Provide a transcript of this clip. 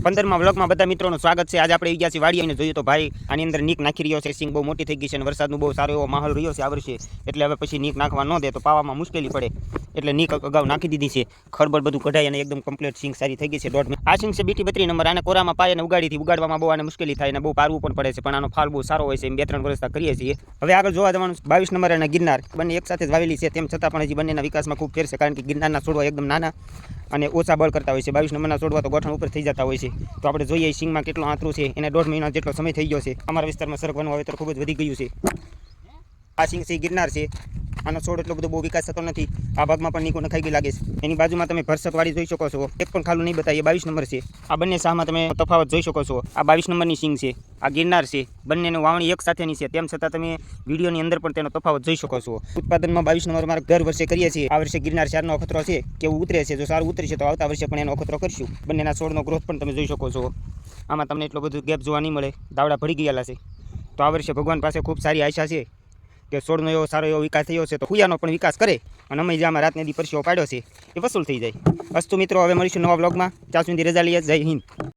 15માં વ્લોગમાં બધા મિત્રોનું સ્વાગત છે। આજે આપણે આવી ગયા છીએ વાડી અને જોયું તો ભાઈ આની અંદર નીક નાખી રહ્યો છે। સિંગ બહુ મોટી થઈ ગઈ છે અને વરસાદનો બહુ સારો એવો માહોલ રહ્યો છે આ વર્ષે, એટલે હવે પછી નીક નાખવા ન દે તો પાવામાં મુશ્કેલી પડે, એટલે નીક અગાઉ નાખી દીધી છે। ખરબડ બધું કઢાઈ અને એકદમ કમ્પ્લીટ સિંગ સારી થઈ ગઈ છે। આ સિંગ છે બીટી 32 નંબર। આને કોરામાં પાય અને ઉગાડવામાં બહુ આને મુશ્કેલી થાય અને બહુ પારવું પણ પડે છે, પણ આનો ફાલ બહુ સારો હોય છે। 2-3 વર્ષ કરીએ છીએ। હવે આગળ જોવા જવાનું 22 નંબર અને ગિરનાર બંને એક સાથે જ વાવેલી છે, તેમ છતાં પણ હજી બંનેના વિકાસમાં ખૂબ ફેર છે, કારણ કે ગિરનારના છોડવા એકદમ નાના અને ઓછા બળ કરતા હોય છે। 22 નંબરના છોડવા તો ગોઠણ ઉપર થઈ જતા હોય છે। તો આપણે જોઈએ સિંગમાં કેટલો આંતરું છે। એને 1.5 મહિના જેટલો સમય થઈ ગયો છે। અમારા વિસ્તારમાં સરગવાનું વાવેતર ખૂબ જ વધી ગયું છે। આ સિંગ છે ગિરનાર છે। આનો છોડ એટલો બધો બહુ વિકાસ થતો નથી। આ ભાગમાં પણ નીકો નખાઈ ગઈ લાગે છે। એની બાજુમાં તમે ભરસક વાળી જોઈ શકો છો, એક પણ ખાલું નહીં બતાવીએ। 22 નંબર છે। આ બંને શાહમાં તમે તફાવત જોઈ શકો છો। આ 22 નંબરની સિંગ છે, આ ગિરનાર છે। બંનેનું વાવણી એક સાથેની છે, તેમ છતાં તમે વિડીયોની અંદર પણ તેનો તફાવત જોઈ શકો છો। ઉત્પાદનમાં 22 નંબર મારે દર વર્ષે કરીએ છીએ। આ વર્ષે ગિરનાર 4નો અખતરો છે, કેવું ઉતરે છે। જો સારું ઉતરશે તો આવતા વર્ષે પણ એનો અખતરો કરશું। બંનેના છોડનો ગ્રોથ પણ તમે જોઈ શકો છો। આમાં તમને એટલો બધું ગેપ જોવા નહીં મળે, દાવડા ભળી ગયેલા છે। તો આ વર્ષે ભગવાન પાસે ખૂબ સારી આશા છે કે છોડનો એવો સારો એવો વિકાસ થયો છે, તો ફૂયાનો પણ વિકાસ કરે અને અમે જે આમાં રાતને દી પરસેવો પાડ્યો છે એ વસૂલ થઈ જાય। અસ્તુ મિત્રો, હવે મળીશું નવા વ્લોગમાં। ત્યાં સુધી રજા લઈએ। જય હિન્દ।